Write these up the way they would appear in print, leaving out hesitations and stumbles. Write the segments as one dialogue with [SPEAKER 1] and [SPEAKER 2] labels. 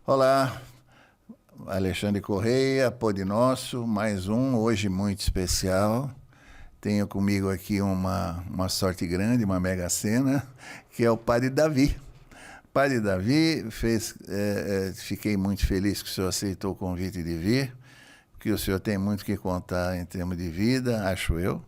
[SPEAKER 1] Olá, Alexandre Correia, Pode Nosso, mais um, hoje muito especial. Tenho comigo aqui uma sorte grande, uma mega cena, que é o Padre Davi. Padre Davi, fiquei muito feliz que o senhor aceitou o convite de vir, porque o senhor tem muito que contar em termos de vida, acho eu.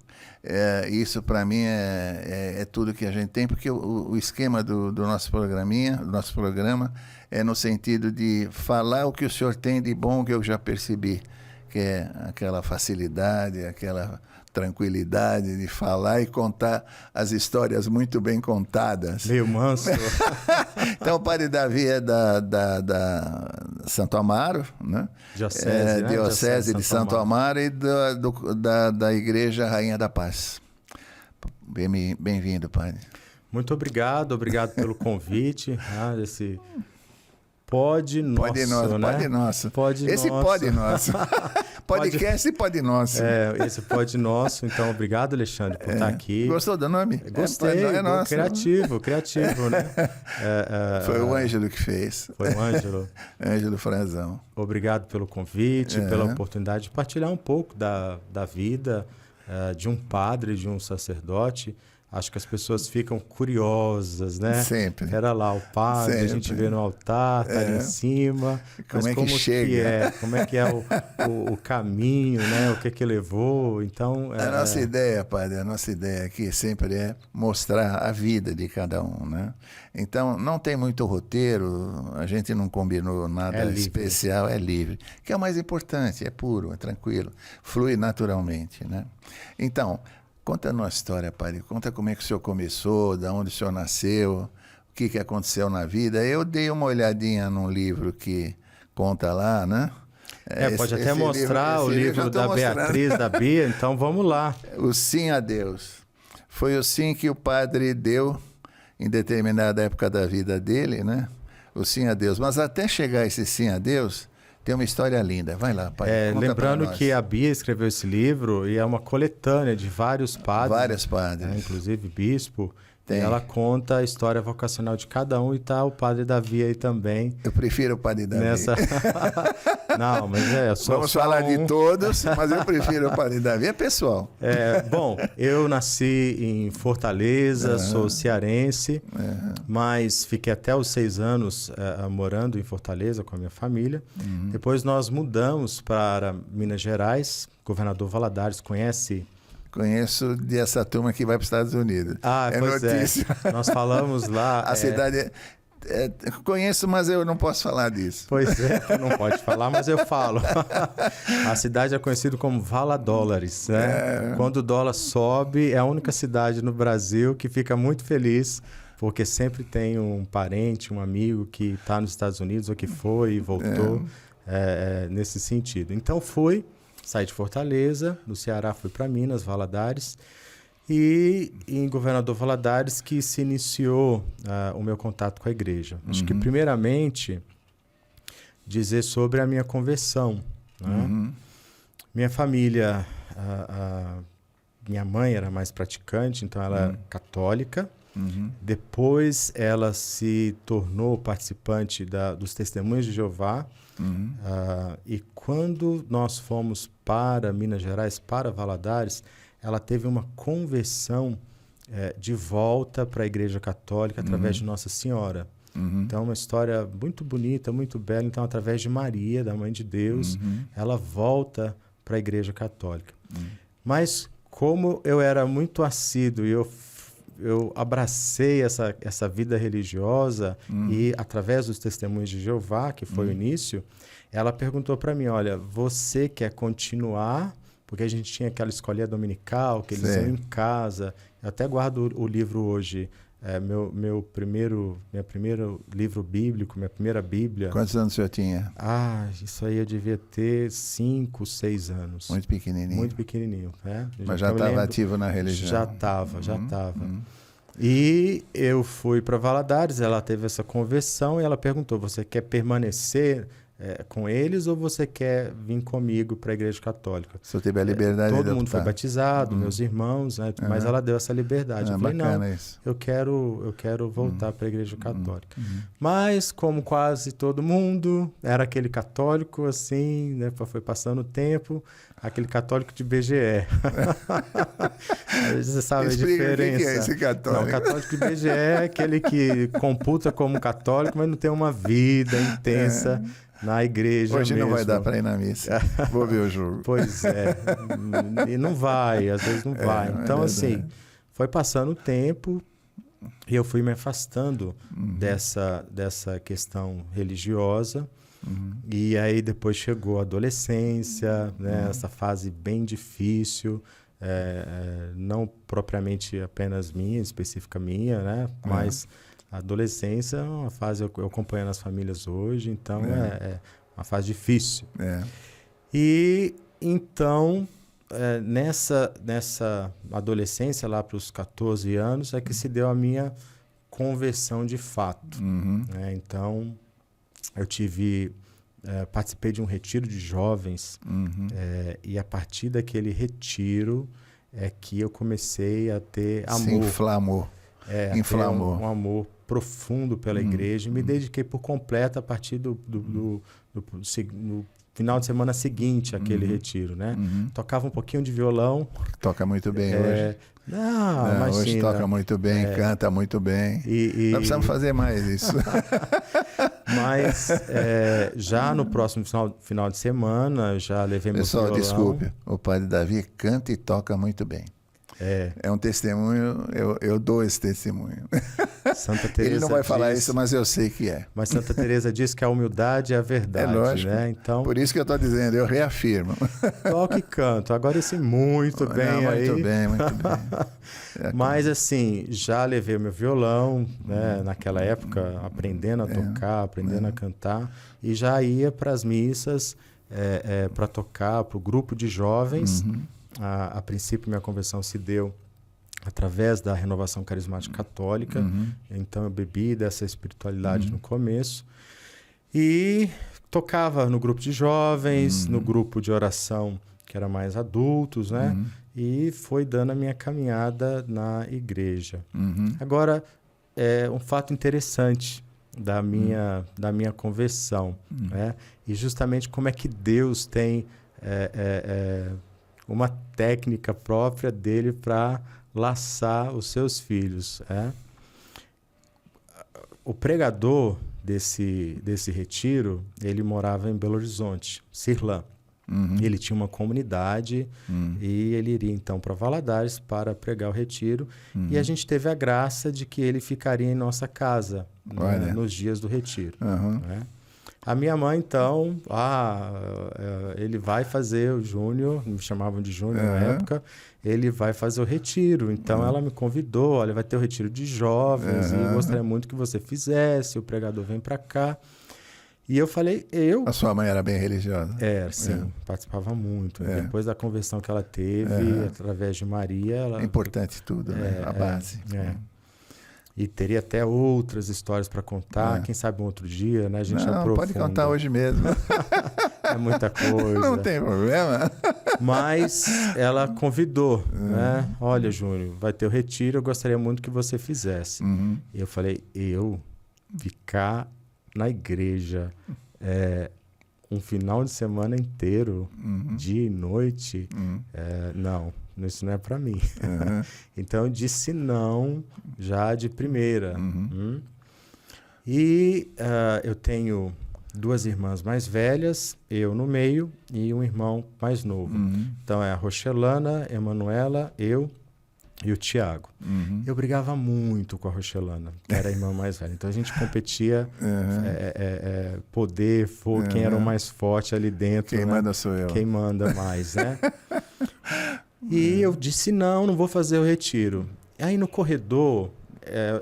[SPEAKER 1] Isso para mim é tudo que a gente tem, porque o esquema do nosso programa é no sentido de falar o que o senhor tem de bom, que eu já percebi, que é aquela facilidade, aquela tranquilidade de falar e contar as histórias muito bem contadas.
[SPEAKER 2] Meio manso.
[SPEAKER 1] Então, o Padre Davi é da Santo Amaro, né? Diocese de Santo Amaro e da Igreja Rainha da Paz. Bem-vindo, Padre.
[SPEAKER 2] Muito obrigado pelo convite. Esse Pode Nosso, né?
[SPEAKER 1] Pode Nosso.
[SPEAKER 2] Esse
[SPEAKER 1] Pode Nosso. Podcast e Pode Nosso.
[SPEAKER 2] Esse Pode Nosso. Então, obrigado, Alexandre, por estar aqui.
[SPEAKER 1] Gostou do nome?
[SPEAKER 2] Gostei. É nosso. Criativo, né?
[SPEAKER 1] Foi o Ângelo que fez.
[SPEAKER 2] Foi o Ângelo.
[SPEAKER 1] Ângelo Frazão.
[SPEAKER 2] Obrigado pelo convite, pela oportunidade de partilhar um pouco da vida de um padre, de um sacerdote. Acho que as pessoas ficam curiosas, né?
[SPEAKER 1] Sempre.
[SPEAKER 2] Era lá o padre, sempre. A gente vê no altar, tá ali em cima.
[SPEAKER 1] Como que chega?
[SPEAKER 2] Como é que é o caminho, né? O que levou, então...
[SPEAKER 1] A nossa ideia, padre, aqui sempre é mostrar a vida de cada um, né? Então, não tem muito roteiro, a gente não combinou nada especial, é livre. Que é o mais importante, é puro, é tranquilo, flui naturalmente, né? Então... Conta a nossa história, padre. Conta como é que o senhor começou, de onde o senhor nasceu, o que aconteceu na vida. Eu dei uma olhadinha num livro que conta lá, né?
[SPEAKER 2] Pode até mostrar o livro da Beatriz, da Bia, então vamos lá.
[SPEAKER 1] O Sim a Deus. Foi o sim que o padre deu em determinada época da vida dele, né? O sim a Deus. Mas até chegar a esse sim a Deus... Tem uma história linda. Vai lá, pai.
[SPEAKER 2] Lembrando que a Bia escreveu esse livro e é uma coletânea de vários padres.
[SPEAKER 1] Vários padres.
[SPEAKER 2] Inclusive bispo.
[SPEAKER 1] Tem.
[SPEAKER 2] E ela conta a história vocacional de cada um e tá o Padre Davi aí também.
[SPEAKER 1] Eu prefiro o Padre Davi.
[SPEAKER 2] Não, mas
[SPEAKER 1] Vamos falar de todos, mas eu prefiro o Padre Davi. É pessoal.
[SPEAKER 2] Bom, eu nasci em Fortaleza, sou cearense, mas fiquei até os 6 anos morando em Fortaleza com a minha família. Depois nós mudamos para Minas Gerais. Governador Valadares, conhece?
[SPEAKER 1] Conheço dessa turma que vai para os Estados Unidos.
[SPEAKER 2] Pois
[SPEAKER 1] notícia.
[SPEAKER 2] Nós falamos lá...
[SPEAKER 1] A cidade... conheço, mas eu não posso falar disso.
[SPEAKER 2] Pois é, não pode falar, mas eu falo. A cidade é conhecida como Valadólares, né? Quando o dólar sobe, é a única cidade no Brasil que fica muito feliz, porque sempre tem um parente, um amigo que está nos Estados Unidos, ou que foi e voltou, nesse sentido. Então saí de Fortaleza, no Ceará fui para Minas, Valadares, e em Governador Valadares que se iniciou o meu contato com a igreja. Acho que primeiramente dizer sobre a minha conversão. Né? Minha família, minha mãe era mais praticante, então ela era católica. Depois ela se tornou participante dos Testemunhos de Jeová. E quando nós fomos para Minas Gerais, para Valadares, ela teve uma conversão de volta para a Igreja Católica através de Nossa Senhora. Então, uma história muito bonita, muito bela. Então, através de Maria, da Mãe de Deus, ela volta para a Igreja Católica. Mas, como eu era muito assíduo e eu abracei essa vida religiosa e através dos Testemunhos de Jeová, que foi o início, ela perguntou para mim, olha, você quer continuar? Porque a gente tinha aquela escolinha dominical, que eles iam em casa. Eu até guardo o livro hoje, meu primeiro livro bíblico, minha primeira Bíblia.
[SPEAKER 1] Quantos anos o senhor tinha?
[SPEAKER 2] Isso aí eu devia ter 5, 6 anos.
[SPEAKER 1] Muito pequenininho.
[SPEAKER 2] Muito pequenininho, né?
[SPEAKER 1] Mas já estava ativo na religião.
[SPEAKER 2] Já estava. E eu fui para Valadares, ela teve essa conversão e ela perguntou, você quer permanecer com eles ou você quer vir comigo para a Igreja Católica?
[SPEAKER 1] Você teve a liberdade de
[SPEAKER 2] Todo mundo
[SPEAKER 1] optar.
[SPEAKER 2] foi batizado, meus irmãos, né? Mas ela deu essa liberdade. Eu falei, não,
[SPEAKER 1] isso.
[SPEAKER 2] eu quero voltar para a Igreja Católica. Mas, como quase todo mundo, era aquele católico assim, né? Foi passando o tempo, aquele católico de BGE. Você sabe
[SPEAKER 1] Explica
[SPEAKER 2] a diferença.
[SPEAKER 1] O que é esse católico?
[SPEAKER 2] Não, o católico de BGE é aquele que computa como católico, mas não tem uma vida intensa na igreja.
[SPEAKER 1] Hoje
[SPEAKER 2] mesmo.
[SPEAKER 1] não vai dar para ir na missa. Vou ver o jogo.
[SPEAKER 2] Pois é. E não vai, às vezes não vai. Então, assim, foi passando o tempo e eu fui me afastando dessa questão religiosa. E aí depois chegou a adolescência, né? Essa fase bem difícil, não propriamente apenas minha, específica minha, né? Mas a adolescência é uma fase, eu acompanho as famílias hoje, então é uma fase difícil. E então, nessa adolescência, lá para os 14 anos, é que se deu a minha conversão de fato. Né? Então, eu participei de um retiro de jovens e a partir daquele retiro é que eu comecei a ter amor.
[SPEAKER 1] Se inflamou. Inflamou.
[SPEAKER 2] Um amor profundo pela igreja e me dediquei por completo a partir no final de semana seguinte àquele retiro, né? Tocava um pouquinho de violão.
[SPEAKER 1] Toca muito bem hoje.
[SPEAKER 2] Não, imagina.
[SPEAKER 1] Hoje toca muito bem, canta muito bem. Nós precisamos fazer mais isso.
[SPEAKER 2] Mas já no próximo final de semana, já levei meu violão.
[SPEAKER 1] Pessoal, desculpe, o padre Davi canta e toca muito bem. É um testemunho, eu dou esse testemunho.
[SPEAKER 2] Santa Teresa
[SPEAKER 1] Ele não vai falar isso, mas eu sei que é.
[SPEAKER 2] Mas Santa Teresa diz que a humildade é a verdade.
[SPEAKER 1] É lógico.
[SPEAKER 2] Né? Então,
[SPEAKER 1] por isso que eu estou dizendo, eu reafirmo.
[SPEAKER 2] Toque e canto. Agora esse muito bem aí.
[SPEAKER 1] Muito bem, muito bem.
[SPEAKER 2] Mas assim, já levei o meu violão, né? Naquela época, aprendendo a tocar, aprendendo a cantar. E já ia para as missas para tocar para o grupo de jovens. A princípio, minha conversão se deu através da renovação carismática católica. Então, eu bebi dessa espiritualidade no começo. E tocava no grupo de jovens, no grupo de oração, que era mais adultos, né? E foi dando a minha caminhada na igreja. Agora, um fato interessante da minha conversão, né? E justamente como é que Deus tem uma técnica própria dele para laçar os seus filhos. O pregador desse retiro, ele morava em Belo Horizonte, Cirlã. Ele tinha uma comunidade e ele iria então para Valadares para pregar o retiro. E a gente teve a graça de que ele ficaria em nossa casa, né, nos dias do retiro. Né? A minha mãe, então, ele vai fazer o Júnior, me chamavam de Júnior na época, ele vai fazer o retiro. Então, ela me convidou, olha, vai ter o retiro de jovens e gostaria muito que você fizesse, o pregador vem para cá. E eu falei,
[SPEAKER 1] A sua mãe era bem religiosa?
[SPEAKER 2] Sim, participava muito. Depois da conversão que ela teve, através de Maria... Ela...
[SPEAKER 1] É importante tudo, né? A base.
[SPEAKER 2] E teria até outras histórias para contar. Quem sabe um outro dia, né? A gente aprofunda.
[SPEAKER 1] Pode contar hoje mesmo.
[SPEAKER 2] É muita coisa.
[SPEAKER 1] Não tem problema.
[SPEAKER 2] Mas ela convidou, né? Olha, Júnior, vai ter o retiro, eu gostaria muito que você fizesse. E eu falei, ficar na igreja um final de semana inteiro, dia e noite, não. Isso não é para mim. Então, eu disse não já de primeira. E eu tenho 2 irmãs mais velhas, eu no meio, e um irmão mais novo. Então, é a Rochelana, Emanuela, eu e o Tiago. Eu brigava muito com a Rochelana, que era a irmã mais velha. Então, a gente competia poder, quem era o mais forte ali dentro.
[SPEAKER 1] Quem manda sou eu.
[SPEAKER 2] Quem manda mais, né? E eu disse, não vou fazer o retiro. Aí no corredor,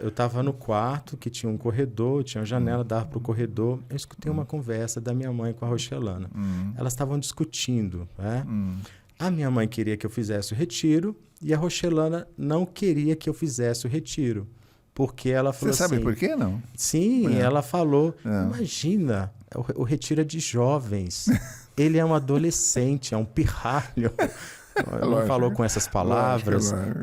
[SPEAKER 2] eu estava no quarto, que tinha um corredor, tinha uma janela, dava para o corredor. Eu escutei uma conversa da minha mãe com a Rochelana. Elas estavam discutindo, né? A minha mãe queria que eu fizesse o retiro e a Rochelana não queria que eu fizesse o retiro. porque ela falou
[SPEAKER 1] Você sabe
[SPEAKER 2] assim...
[SPEAKER 1] por quê, não?
[SPEAKER 2] Sim, ela falou, imagina, o retiro é de jovens, ele é um adolescente, é um pirralho. Não falou com essas palavras.
[SPEAKER 1] Lógico.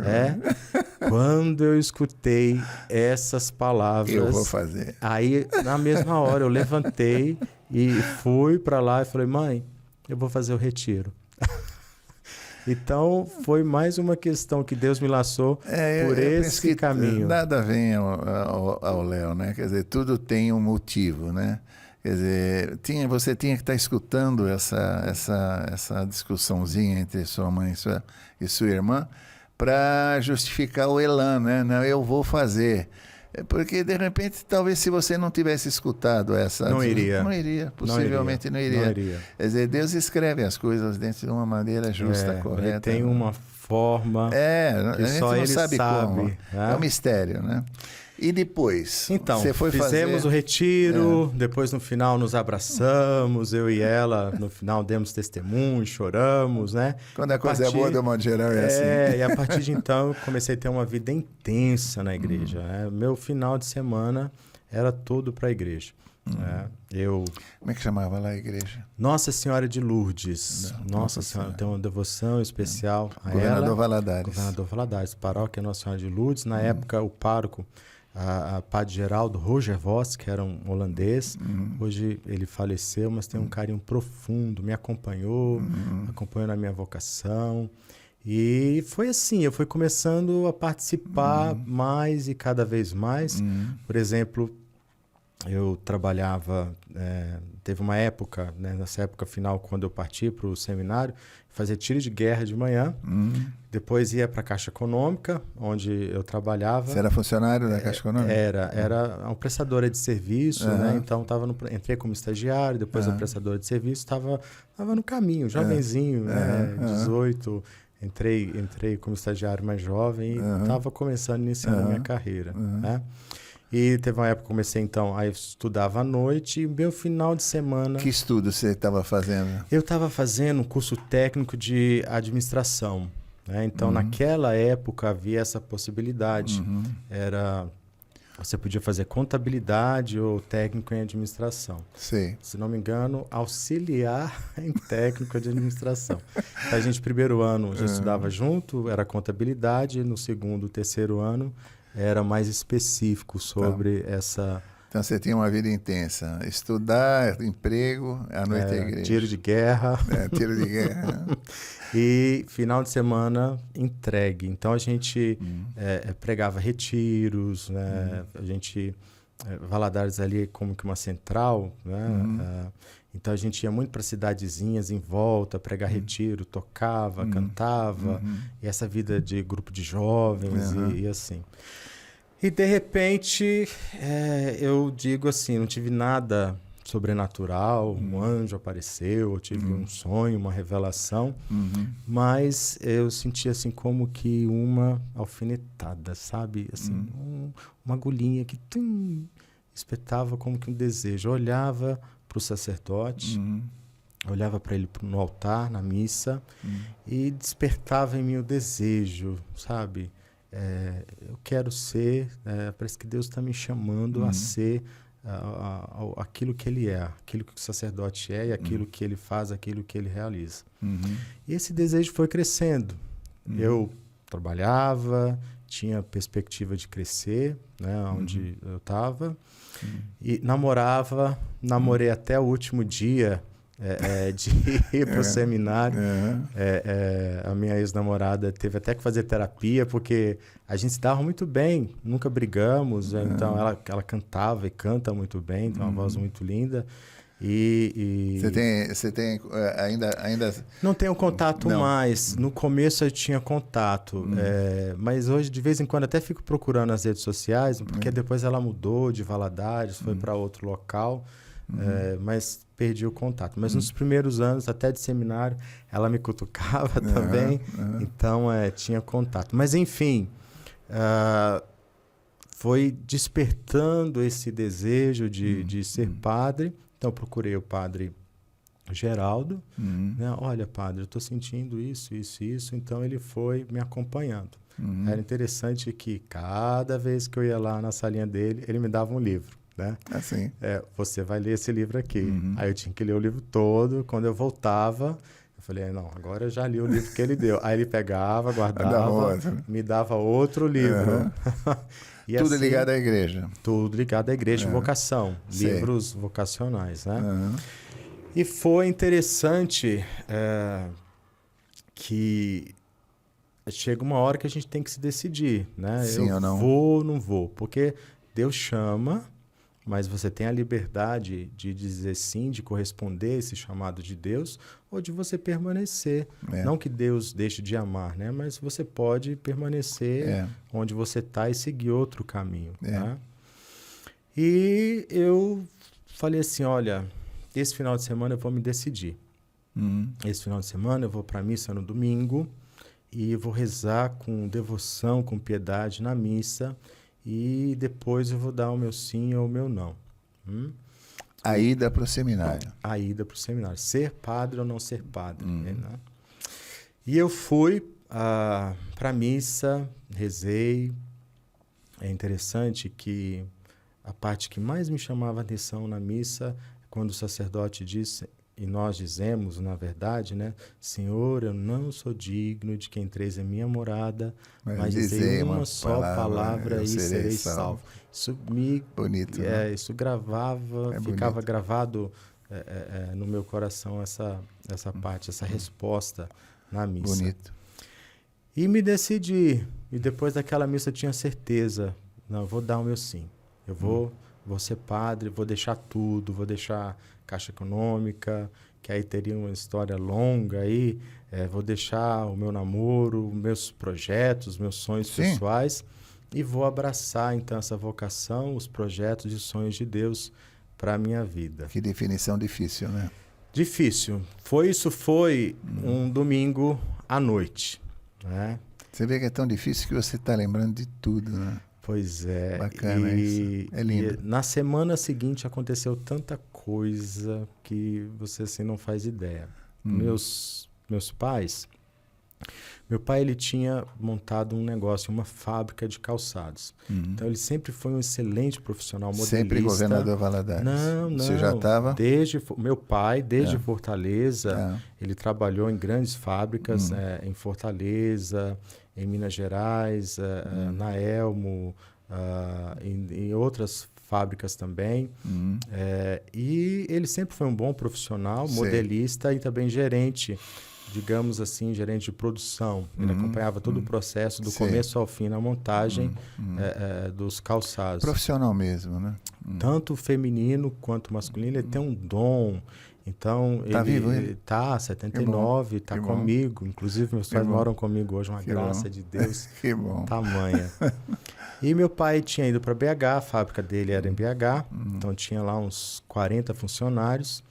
[SPEAKER 2] Quando eu escutei essas palavras...
[SPEAKER 1] Eu vou fazer.
[SPEAKER 2] Aí, na mesma hora, eu levantei e fui para lá e falei, mãe, eu vou fazer o retiro. Então, foi mais uma questão que Deus me laçou por esse caminho.
[SPEAKER 1] Nada vem ao Léo, né? Quer dizer, tudo tem um motivo, né? Quer dizer, você tinha que estar escutando essa discussãozinha entre sua mãe e sua irmã para justificar o elan, né? Não, eu vou fazer. Porque, de repente, talvez se você não tivesse escutado essa...
[SPEAKER 2] Não iria.
[SPEAKER 1] Possivelmente não iria. Quer dizer, Deus escreve as coisas dentro de uma maneira justa, correta.
[SPEAKER 2] Ele tem uma forma que
[SPEAKER 1] a gente
[SPEAKER 2] só
[SPEAKER 1] não
[SPEAKER 2] ele sabe.
[SPEAKER 1] Como.
[SPEAKER 2] Né?
[SPEAKER 1] É um mistério, né? E depois?
[SPEAKER 2] Então,
[SPEAKER 1] você foi
[SPEAKER 2] fizemos o retiro, depois no final nos abraçamos, eu e ela, no final demos testemunho, choramos, né?
[SPEAKER 1] Quando a coisa é boa, de modo geral, é assim.
[SPEAKER 2] E a partir de então eu comecei a ter uma vida intensa na igreja. Meu final de semana era todo para a igreja.
[SPEAKER 1] Como é que chamava lá a igreja?
[SPEAKER 2] Nossa Senhora de Lourdes. Nossa Senhora, tem uma devoção especial a
[SPEAKER 1] Governador
[SPEAKER 2] ela.
[SPEAKER 1] Valadares.
[SPEAKER 2] Governador Valadares, paróquia Nossa Senhora de Lourdes. Na época, o pároco, a Padre Geraldo Roger Vos, que era um holandês. Hoje ele faleceu, mas tem um carinho profundo. Me acompanhou, acompanhou na minha vocação. E foi assim, eu fui começando a participar mais e cada vez mais. Por exemplo, eu trabalhava, teve uma época, né, nessa época final, quando eu parti para o seminário, fazia tiro de guerra de manhã, depois ia para a Caixa Econômica, onde eu trabalhava.
[SPEAKER 1] Você era funcionário da Caixa Econômica?
[SPEAKER 2] Era uma prestadora de serviço, né? Então entrei como estagiário, depois a prestadora de serviço, estava no caminho, jovenzinho, 18, entrei como estagiário mais jovem e estava iniciando a minha carreira, né? E teve uma época que comecei, então, aí eu estudava à noite e meu final de semana...
[SPEAKER 1] Que estudo você estava fazendo?
[SPEAKER 2] Eu estava fazendo um curso técnico de administração, né? Então, naquela época havia essa possibilidade. Você podia fazer contabilidade ou técnico em administração.
[SPEAKER 1] Sim.
[SPEAKER 2] Se não me engano, auxiliar em técnico de administração. Então, a gente, primeiro ano, já estudava junto, era contabilidade, no segundo, terceiro ano... era mais específico sobre essa...
[SPEAKER 1] Então, você tinha uma vida intensa. Estudar, emprego, à noite a igreja.
[SPEAKER 2] Tiro de guerra.
[SPEAKER 1] Tiro de guerra.
[SPEAKER 2] E final de semana, entregue. Então, a gente pregava retiros, né? A gente... Valadares ali como que uma central, né? Então, a gente ia muito para cidadezinhas em volta, pregar retiro, tocava, cantava. E essa vida de grupo de jovens e assim. E, de repente, eu digo assim, não tive nada sobrenatural, um anjo apareceu, eu tive um sonho, uma revelação, mas eu senti assim como que uma alfinetada, sabe? Assim, uma agulhinha que espetava como que um desejo. Eu olhava para o sacerdote, olhava para ele no altar, na missa, e despertava em mim o desejo, sabe? Eu quero ser, parece que Deus está me chamando a ser aquilo que ele é, aquilo que o sacerdote é e aquilo que ele faz, aquilo que ele realiza. E esse desejo foi crescendo. Eu trabalhava, tinha perspectiva de crescer, né, onde eu estava, e namorei até o último dia de ir para o seminário. A minha ex-namorada teve até que fazer terapia, porque a gente se dava muito bem, nunca brigamos. Então, ela cantava e canta muito bem, tem uma voz muito linda.
[SPEAKER 1] Você tem ainda...
[SPEAKER 2] Não tenho contato mais. No começo eu tinha contato. Mas hoje, de vez em quando, até fico procurando nas redes sociais, porque depois ela mudou de Valadares, foi para outro local. Mas perdi o contato. Mas nos primeiros anos, até de seminário, ela me cutucava também. Então, tinha contato. Mas, enfim, foi despertando esse desejo de ser padre. Então, eu procurei o padre Geraldo, né? Olha, padre, eu estou sentindo isso, isso, isso. Então, ele foi me acompanhando. Era interessante que cada vez que eu ia lá na salinha dele, ele me dava um livro, né?
[SPEAKER 1] Assim.
[SPEAKER 2] Você vai ler esse livro aqui. Aí eu tinha que ler o livro todo. Quando eu voltava, eu falei, não, agora eu já li o livro que ele deu. Aí ele pegava, guardava, me dava outro livro.
[SPEAKER 1] E tudo assim, ligado à igreja.
[SPEAKER 2] Tudo ligado à igreja e vocação. Livros vocacionais, né? E foi interessante que chega uma hora que a gente tem que se decidir, né?
[SPEAKER 1] Sim ou não?
[SPEAKER 2] Vou ou não vou? Porque Deus chama, mas você tem a liberdade de dizer sim, de corresponder a esse chamado de Deus, ou de você permanecer. Não que Deus deixe de amar, né? Mas você pode permanecer onde você está e seguir outro caminho. Tá? E eu falei assim, olha, esse final de semana eu vou me decidir. Esse final de semana eu vou para a missa no domingo e vou rezar com devoção, com piedade na missa, e depois eu vou dar o meu sim ou o meu não.
[SPEAKER 1] A ida para o seminário.
[SPEAKER 2] A ida para o seminário. Ser padre ou não ser padre. Né? E eu fui para a missa, rezei. É interessante que a parte que mais me chamava a atenção na missa, quando o sacerdote disse, e nós dizemos, na verdade, né? Senhor, eu não sou digno de que entreis em minha morada, mas dizei uma só palavra e serei salvo. Isso me...
[SPEAKER 1] Bonito, né?
[SPEAKER 2] Isso gravava, ficava bonito. Gravado no meu coração essa parte, essa resposta na missa.
[SPEAKER 1] Bonito.
[SPEAKER 2] E me decidi. E depois daquela missa eu tinha certeza. Não, eu vou dar o meu sim. Eu vou ser padre, vou deixar tudo, vou deixar Caixa Econômica, que aí teria uma história longa aí, vou deixar o meu namoro, meus projetos, meus sonhos pessoais, e vou abraçar então essa vocação, os projetos e sonhos de Deus para a minha vida.
[SPEAKER 1] Que definição difícil, né?
[SPEAKER 2] Difícil. Isso foi um domingo à noite, né?
[SPEAKER 1] Você vê que é tão difícil que você está lembrando de tudo, né?
[SPEAKER 2] Pois é.
[SPEAKER 1] Bacana isso. É lindo.
[SPEAKER 2] E na semana seguinte aconteceu tanta coisa que você assim não faz ideia. Meus pais... Meu pai, ele tinha montado um negócio, uma fábrica de calçados. Então, ele sempre foi um excelente profissional, modelista.
[SPEAKER 1] Sempre governador Valadares?
[SPEAKER 2] Não.
[SPEAKER 1] Você já estava?
[SPEAKER 2] Meu pai, desde Fortaleza, ele trabalhou em grandes fábricas em Fortaleza, em Minas Gerais, na Elmo, em outras fábricas também. E ele sempre foi um bom profissional, modelista e também gerente, digamos assim, gerente de produção. Ele acompanhava todo o processo, do começo ao fim, na montagem dos calçados.
[SPEAKER 1] Profissional mesmo, né?
[SPEAKER 2] Tanto feminino quanto masculino, ele tem um dom. Então, ele tá 79, está comigo. Inclusive, meus pais moram comigo hoje, uma graça de Deus tamanha. E meu pai tinha ido para BH, a fábrica dele era em BH, então tinha lá uns 40 funcionários.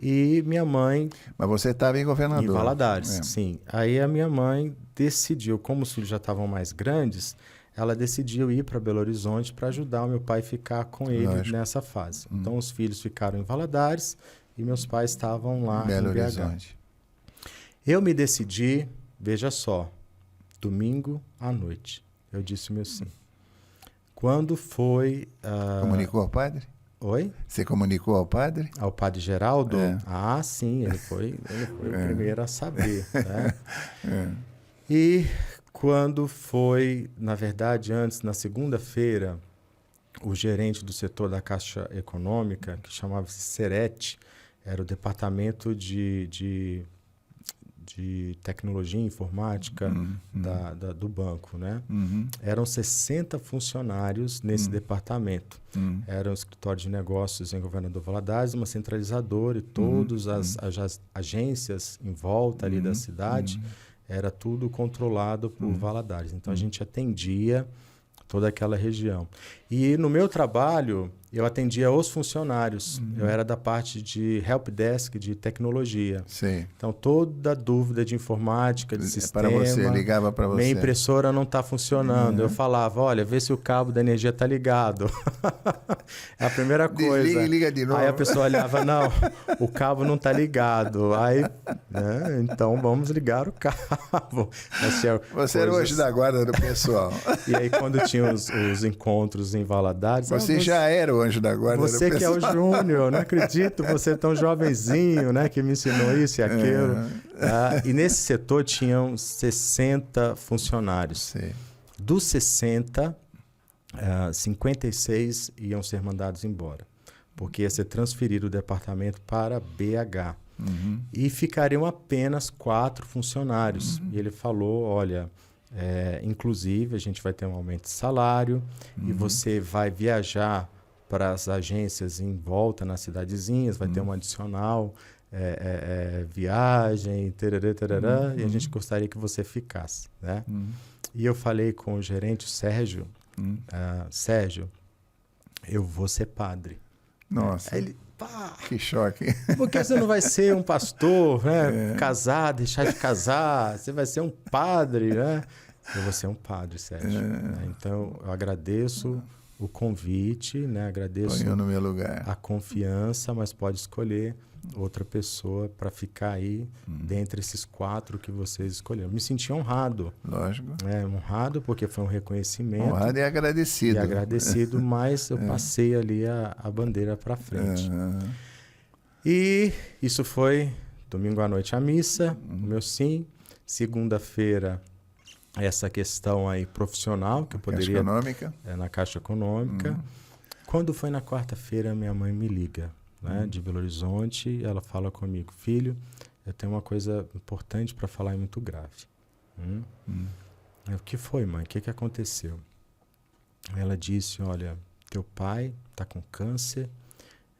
[SPEAKER 2] E minha mãe...
[SPEAKER 1] Mas você estava em Governador.
[SPEAKER 2] Em Valadares, sim. Aí a minha mãe decidiu, como os filhos já estavam mais grandes, ela decidiu ir para Belo Horizonte para ajudar o meu pai a ficar com ele nessa fase. Então, os filhos ficaram em Valadares e meus pais estavam lá
[SPEAKER 1] Belo
[SPEAKER 2] em BH.
[SPEAKER 1] Horizonte.
[SPEAKER 2] Eu me decidi, veja só, domingo à noite. Eu disse o meu sim. Quando foi...
[SPEAKER 1] Comunicou ao padre?
[SPEAKER 2] Oi?
[SPEAKER 1] Você comunicou ao padre?
[SPEAKER 2] Ao padre Geraldo? Ah, sim, ele foi o primeiro a saber. Né? E quando foi, na verdade, antes, na segunda-feira, o gerente do setor da Caixa Econômica, que chamava-se Serete, era o departamento de tecnologia e informática do banco, né? Eram 60 funcionários nesse departamento. Era um escritório de negócios em Governador Valadares, uma centralizadora e todas as agências em volta ali da cidade, era tudo controlado por Valadares. Então, a gente atendia toda aquela região. E no meu trabalho, eu atendia os funcionários. Eu era da parte de helpdesk, de tecnologia.
[SPEAKER 1] Sim.
[SPEAKER 2] Então, toda dúvida de informática, de sistema...
[SPEAKER 1] Para você, ligava para você.
[SPEAKER 2] Minha impressora não está funcionando. Eu falava, olha, vê se o cabo da energia está ligado. É a primeira coisa.
[SPEAKER 1] Desliga e liga de novo.
[SPEAKER 2] Aí a pessoa olhava, não, o cabo não está ligado. Aí, né, então vamos ligar o cabo.
[SPEAKER 1] Você era o anjo da guarda do pessoal.
[SPEAKER 2] E aí, quando tinha os encontros em Valadares...
[SPEAKER 1] Você já era o anjo da guarda do pessoal.
[SPEAKER 2] Você que é o Júnior, não acredito, você é tão jovenzinho, né, que me ensinou isso e aquilo. E nesse setor tinham 60 funcionários.
[SPEAKER 1] Sim.
[SPEAKER 2] Dos 60, 56 iam ser mandados embora, porque ia ser transferido o departamento para BH. E ficariam apenas 4 funcionários. E ele falou, olha... inclusive, a gente vai ter um aumento de salário e você vai viajar para as agências em volta, nas cidadezinhas, vai ter um adicional, viagem, tarará, tarará, e a gente gostaria que você ficasse, né? E eu falei com o gerente, o Sérgio, Sérgio, eu vou ser padre.
[SPEAKER 1] Nossa,
[SPEAKER 2] aí ele, pá,
[SPEAKER 1] que choque.
[SPEAKER 2] Por que você não vai ser um pastor, né? Casar, deixar de casar, você vai ser um padre, né? Eu vou ser um padre, Sérgio. Então, eu agradeço o convite, né? Agradeço
[SPEAKER 1] no meu lugar.
[SPEAKER 2] a confiança, mas pode escolher outra pessoa para ficar aí dentre esses 4 que vocês escolheram. Me senti honrado.
[SPEAKER 1] Lógico.
[SPEAKER 2] Honrado porque foi um reconhecimento.
[SPEAKER 1] Honrado e agradecido.
[SPEAKER 2] E agradecido, mas eu passei ali a bandeira para frente. E isso foi domingo à noite a missa, o meu sim. Segunda-feira, essa questão aí profissional que eu poderia...
[SPEAKER 1] Caixa Econômica.
[SPEAKER 2] Na Caixa Econômica. Quando foi na quarta-feira, minha mãe me liga, né, de Belo Horizonte. Ela fala comigo, filho, eu tenho uma coisa importante para falar e muito grave. O que foi, mãe? O que aconteceu? Ela disse, olha, teu pai está com câncer,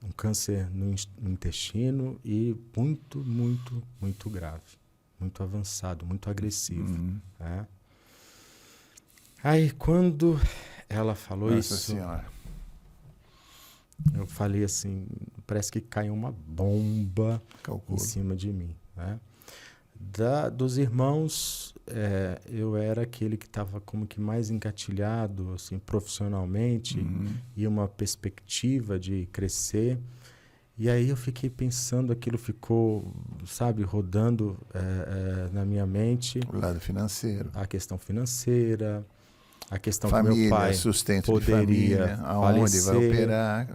[SPEAKER 2] um câncer no intestino e muito, muito, muito grave, muito avançado, muito agressivo. Né? Aí, quando ela falou
[SPEAKER 1] Nossa
[SPEAKER 2] isso,
[SPEAKER 1] Senhora.
[SPEAKER 2] eu falei assim, parece que caiu uma bomba
[SPEAKER 1] Calculo.
[SPEAKER 2] em cima de mim. Né? Dos irmãos, eu era aquele que estava como que mais engatilhado assim, profissionalmente e uma perspectiva de crescer. E aí eu fiquei pensando, aquilo ficou, sabe, rodando na minha mente.
[SPEAKER 1] O lado financeiro.
[SPEAKER 2] A questão financeira, a questão
[SPEAKER 1] família,
[SPEAKER 2] que meu pai
[SPEAKER 1] sustento
[SPEAKER 2] poderia
[SPEAKER 1] de família, aonde
[SPEAKER 2] falecer,
[SPEAKER 1] vai operar.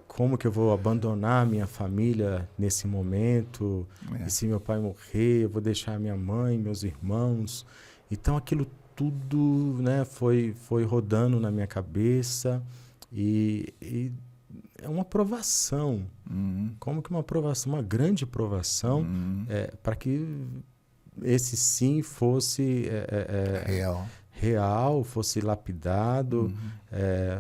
[SPEAKER 2] Como que eu vou abandonar minha família nesse momento? E se meu pai morrer, eu vou deixar minha mãe, meus irmãos. Então aquilo tudo, né, foi rodando na minha cabeça e é uma provação. Como que uma provação, uma grande provação, para que esse sim fosse real, fosse lapidado.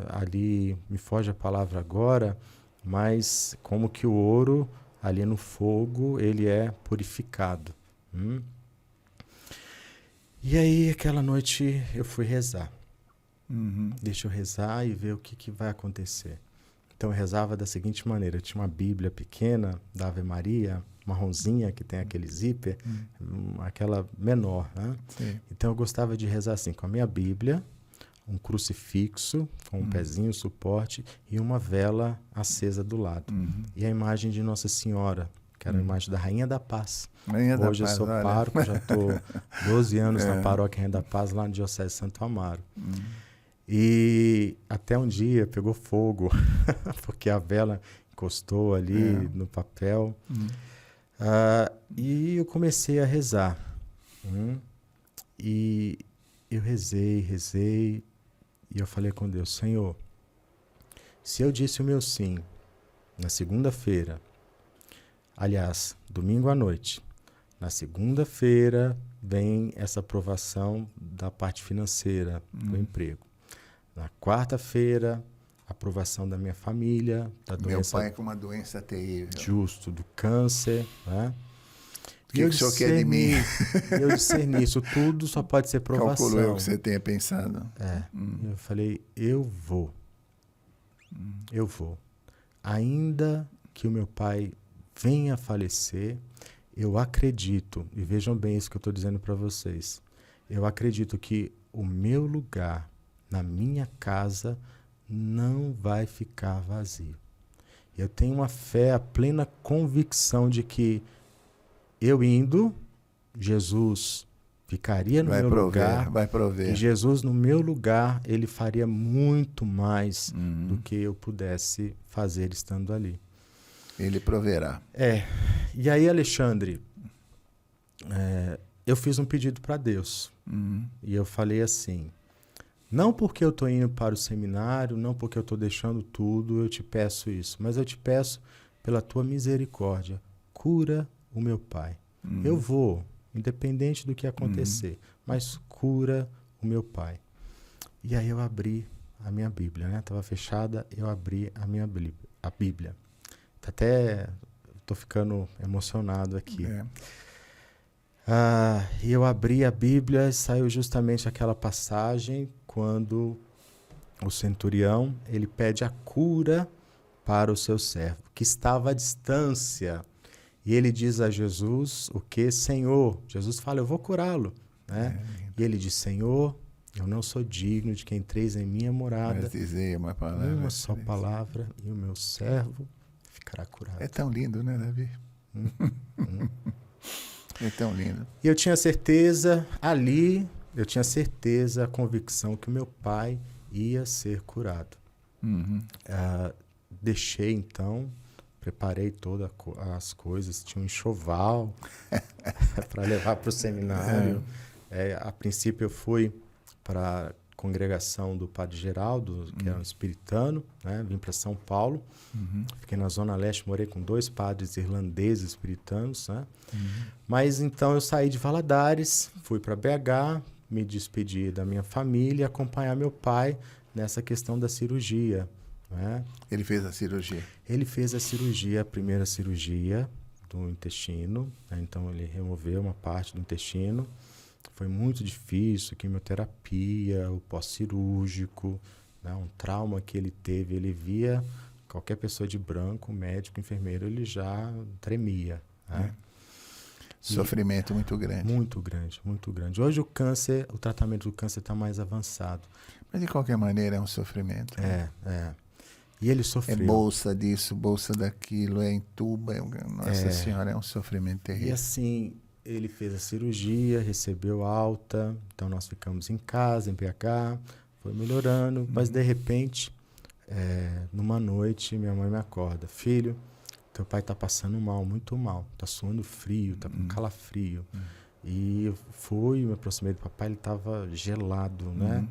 [SPEAKER 2] Ali, me foge a palavra agora, mas como que o ouro ali no fogo, ele é purificado. E aí, aquela noite, eu fui rezar. Deixa eu rezar e ver o que vai acontecer. Então eu rezava da seguinte maneira, eu tinha uma Bíblia pequena da Ave Maria, marronzinha, que tem aquele zíper, aquela menor, né? Então eu gostava de rezar assim, com a minha Bíblia, um crucifixo, com um pezinho, suporte, e uma vela acesa do lado. E a imagem de Nossa Senhora, que era a imagem da Rainha da Paz. Hoje eu sou pároco, já estou 12 anos na paróquia Rainha da Paz, lá na Diocese de Santo Amaro. E até um dia pegou fogo, porque a vela encostou ali no papel. E eu comecei a rezar. E eu rezei, e eu falei com Deus, Senhor, se eu disse o meu sim na segunda-feira, aliás, domingo à noite, na segunda-feira vem essa aprovação da parte financeira do emprego. Na quarta-feira, aprovação da minha família, da doença...
[SPEAKER 1] Meu pai com uma doença terrível.
[SPEAKER 2] Justo, do câncer, né?
[SPEAKER 1] O que o senhor quer de mim?
[SPEAKER 2] Eu discerni, isso tudo só pode ser provação.
[SPEAKER 1] Calculou o que você tenha pensado.
[SPEAKER 2] Eu falei, eu vou. Eu vou. Ainda que o meu pai venha a falecer, eu acredito, e vejam bem isso que eu estou dizendo para vocês, eu acredito que o meu lugar na minha casa não vai ficar vazio. Eu tenho uma fé, a plena convicção de que eu indo, Jesus ficaria no meu lugar.
[SPEAKER 1] Vai prover.
[SPEAKER 2] E Jesus, no meu lugar, ele faria muito mais do que eu pudesse fazer estando ali.
[SPEAKER 1] Ele proverá.
[SPEAKER 2] E aí, Alexandre, eu fiz um pedido para Deus. E eu falei assim, não porque eu estou indo para o seminário, não porque eu estou deixando tudo, eu te peço isso. Mas eu te peço, pela tua misericórdia, cura o meu pai. Eu vou, independente do que acontecer, mas cura o meu pai. E aí eu abri a minha Bíblia, né? Estava fechada, eu abri a Bíblia. Estou ficando emocionado aqui. E eu abri a Bíblia e saiu justamente aquela passagem quando o centurião ele pede a cura para o seu servo, que estava à distância. E ele diz a Jesus o que? Senhor. Jesus fala, eu vou curá-lo. Né? E ele diz, Senhor, eu não sou digno de que entreis em minha morada.
[SPEAKER 1] Mas dizer uma
[SPEAKER 2] só palavra e o meu servo ficará curado.
[SPEAKER 1] É tão lindo, né, Davi? É tão lindo.
[SPEAKER 2] E eu tinha certeza, a convicção que o meu pai ia ser curado. Deixei, então, preparei todas as coisas, tinha um enxoval para levar para o seminário. A princípio eu fui para a congregação do Padre Geraldo, que era um espiritano, né? Vim para São Paulo, fiquei na Zona Leste, morei com 2 padres irlandeses espiritanos, né? Mas então eu saí de Valadares, fui para BH, me despedi da minha família e acompanhar meu pai nessa questão da cirurgia. Né?
[SPEAKER 1] Ele fez a cirurgia?
[SPEAKER 2] Ele fez a cirurgia, a primeira cirurgia do intestino, né? Então ele removeu uma parte do intestino. Foi muito difícil, quimioterapia, o pós-cirúrgico, né? Um trauma que ele teve, ele via qualquer pessoa de branco, médico, enfermeiro, ele já tremia. Né?
[SPEAKER 1] Sofrimento muito grande.
[SPEAKER 2] Muito grande, muito grande. Hoje o tratamento do câncer está mais avançado.
[SPEAKER 1] Mas de qualquer maneira é um sofrimento.
[SPEAKER 2] E ele sofreu.
[SPEAKER 1] É bolsa disso, bolsa daquilo, é entuba, Nossa Senhora, é um sofrimento terrível.
[SPEAKER 2] E assim, ele fez a cirurgia, recebeu alta, então nós ficamos em casa, em BH, foi melhorando, mas de repente, numa noite, minha mãe me acorda, filho, teu pai está passando mal, muito mal, está suando frio, está com calafrio. E eu fui, me aproximei do papai, ele estava gelado, né?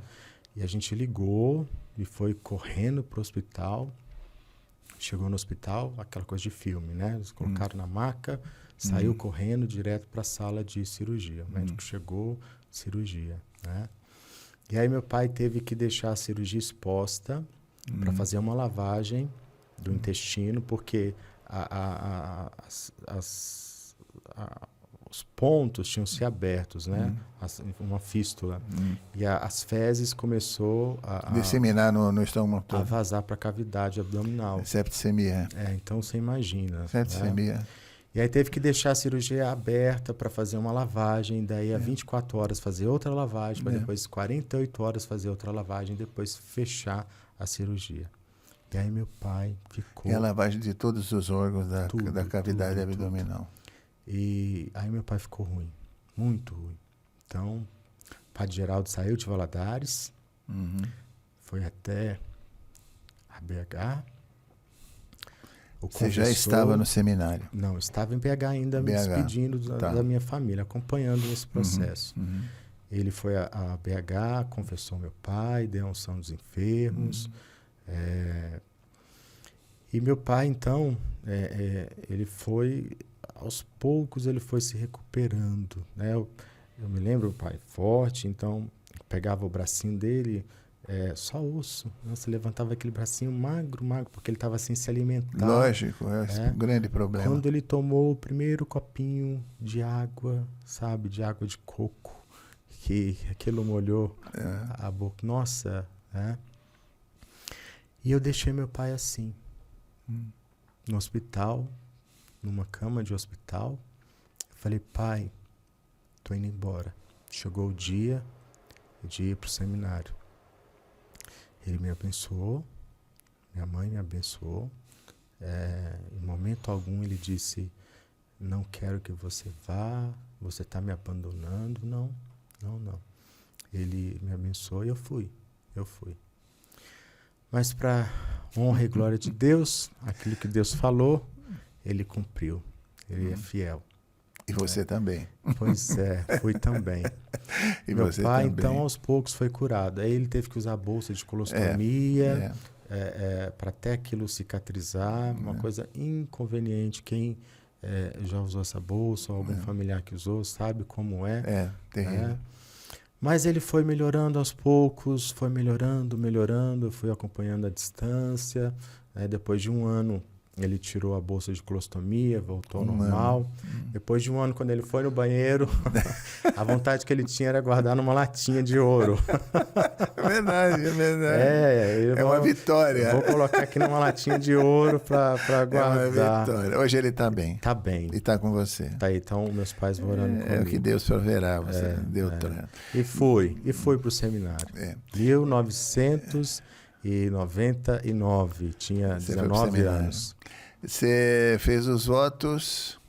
[SPEAKER 2] E a gente ligou e foi correndo para o hospital. Chegou no hospital, aquela coisa de filme, né? Eles colocaram na maca, saiu correndo direto para a sala de cirurgia. O médico chegou, cirurgia, né? E aí meu pai teve que deixar a cirurgia exposta para fazer uma lavagem do intestino, porque os pontos tinham se abertos, né? Uma fístula. E as fezes começou a
[SPEAKER 1] disseminar no estômago todo.
[SPEAKER 2] A vazar para a cavidade abdominal.
[SPEAKER 1] Septicemia.
[SPEAKER 2] Então você imagina.
[SPEAKER 1] Septicemia.
[SPEAKER 2] Né? E aí teve que deixar a cirurgia aberta para fazer uma lavagem, daí a 24 horas fazer outra lavagem, para depois 48 horas fazer outra lavagem, depois fechar a cirurgia. E aí meu pai ficou...
[SPEAKER 1] E a lavagem de todos os órgãos da cavidade abdominal.
[SPEAKER 2] Tudo. E aí meu pai ficou ruim, muito ruim. Então, o Padre Geraldo saiu de Valadares, foi até a BH.
[SPEAKER 1] Você já estava no seminário?
[SPEAKER 2] Não, estava em BH ainda, me despedindo da minha família, acompanhando esse processo. Ele foi a BH, confessou meu pai, deu a unção dos enfermos. E meu pai, então, ele foi... Aos poucos ele foi se recuperando, né? Eu me lembro, o pai forte, então pegava o bracinho dele, só osso, né? Você levantava aquele bracinho magro, porque ele estava sem se alimentar.
[SPEAKER 1] Lógico, é um grande problema.
[SPEAKER 2] Quando ele tomou o primeiro copinho de água, sabe, de água de coco, que aquilo molhou a boca, nossa, né? E eu deixei meu pai assim, no hospital, numa cama de hospital. Falei, pai, tô indo embora. Chegou o dia de ir pro seminário. Ele me abençoou, minha mãe me abençoou. Em momento algum ele disse, não quero que você vá, você está me abandonando. Não. Ele me abençoou e eu fui. Mas para honra e glória de Deus, aquilo que Deus falou, ele cumpriu. Ele é fiel.
[SPEAKER 1] E você também.
[SPEAKER 2] Pois é, fui também.
[SPEAKER 1] E
[SPEAKER 2] meu
[SPEAKER 1] você
[SPEAKER 2] pai,
[SPEAKER 1] também.
[SPEAKER 2] então, aos poucos foi curado. Aí ele teve que usar a bolsa de colostomia para até aquilo cicatrizar. Uma coisa inconveniente. Quem já usou essa bolsa, ou algum familiar que usou, sabe como é.
[SPEAKER 1] Terrível.
[SPEAKER 2] Mas ele foi melhorando aos poucos, foi melhorando. Eu fui acompanhando a distância. Depois de um ano, ele tirou a bolsa de colostomia, voltou ao normal. Depois de um ano, quando ele foi no banheiro, a vontade que ele tinha era guardar numa latinha de ouro.
[SPEAKER 1] É verdade.
[SPEAKER 2] É
[SPEAKER 1] uma vitória.
[SPEAKER 2] Vou colocar aqui numa latinha de ouro para guardar.
[SPEAKER 1] É uma vitória. Hoje ele está bem.
[SPEAKER 2] Está bem.
[SPEAKER 1] E está com você.
[SPEAKER 2] Tá aí, então meus pais vão orando comigo.
[SPEAKER 1] É o que Deus proverá, você deu trato.
[SPEAKER 2] E fui para o seminário. 1999, tinha 19 anos.
[SPEAKER 1] Você fez os votos,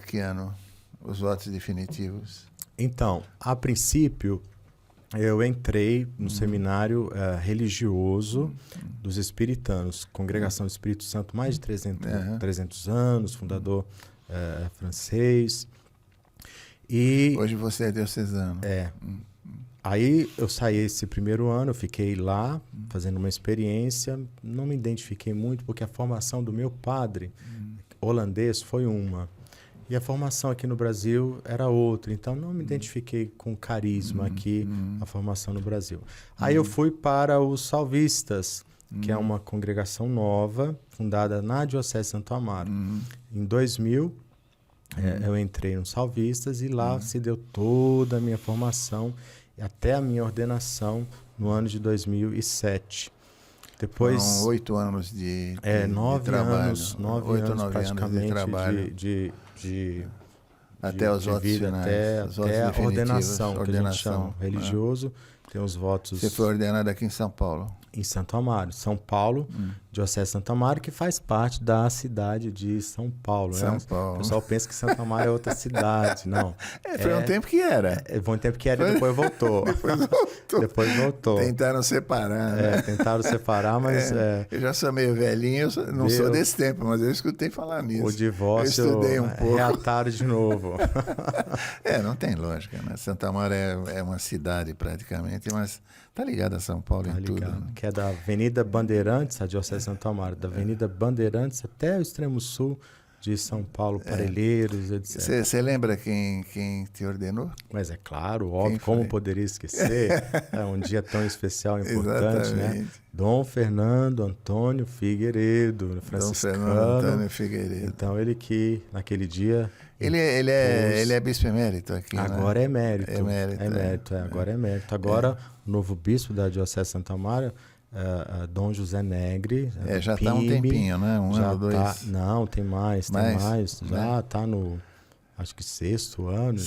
[SPEAKER 1] que ano? Os votos definitivos?
[SPEAKER 2] Então, a princípio, eu entrei no seminário religioso dos Espiritanos, Congregação do Espírito Santo, mais de 300 anos, fundador francês. E
[SPEAKER 1] hoje você é diocesano.
[SPEAKER 2] Aí eu saí esse primeiro ano, eu fiquei lá fazendo uma experiência, não me identifiquei muito porque a formação do meu padre holandês foi uma e a formação aqui no Brasil era outra, então não me identifiquei com o carisma aqui, a formação no Brasil. Aí eu fui para os Salvistas, que é uma congregação nova, fundada na Diocese de Santo Amaro. Em 2000, eu entrei nos Salvistas e lá se deu toda a minha formação até a minha ordenação no ano de 2007. Depois,
[SPEAKER 1] foram 8 anos de
[SPEAKER 2] 9
[SPEAKER 1] trabalho.
[SPEAKER 2] anos, 9 anos praticamente
[SPEAKER 1] de trabalho. Até os votos
[SPEAKER 2] vida,
[SPEAKER 1] finais.
[SPEAKER 2] até a ordenação, que a gente chama. Religioso, tem os votos...
[SPEAKER 1] Você foi ordenado aqui em São Paulo?
[SPEAKER 2] Em Santo Amaro. São Paulo, Diocese de Santo Amaro, que faz parte da cidade de São Paulo.
[SPEAKER 1] Paulo.
[SPEAKER 2] O pessoal pensa que Santo Amaro é outra cidade. Não.
[SPEAKER 1] Foi um tempo que era.
[SPEAKER 2] Foi um tempo que era e depois voltou. Depois voltou.
[SPEAKER 1] Tentaram separar, né?
[SPEAKER 2] Tentaram separar, mas...
[SPEAKER 1] Eu já sou meio velhinho, eu não sou desse tempo, mas eu escutei falar nisso.
[SPEAKER 2] O divórcio,
[SPEAKER 1] eu estudei um pouco.
[SPEAKER 2] Reataram de novo.
[SPEAKER 1] Não tem lógica, né? Santo Amaro é uma cidade praticamente, mas tá ligado a São Paulo em tudo. Né?
[SPEAKER 2] Que é da Avenida Bandeirantes, a Diocese de Santo Amaro, da Avenida Bandeirantes até o extremo sul de São Paulo, Parelheiros, etc.
[SPEAKER 1] Você lembra quem te ordenou?
[SPEAKER 2] Mas é claro, óbvio, como poderia esquecer? É um dia tão especial e importante, né? Dom Fernando Antônio Figueiredo, franciscano.
[SPEAKER 1] Dom Fernando Antônio Figueiredo.
[SPEAKER 2] Então, ele que, naquele dia...
[SPEAKER 1] Ele é bispo emérito aqui,
[SPEAKER 2] agora
[SPEAKER 1] né?
[SPEAKER 2] É emérito. Agora é emérito. Agora, o novo bispo da Diocese de Santo Amaro, Dom José Negri.
[SPEAKER 1] Já está um tempinho, né? Um ano, dois.
[SPEAKER 2] Não, tem mais. Já está no, acho que 6º ano.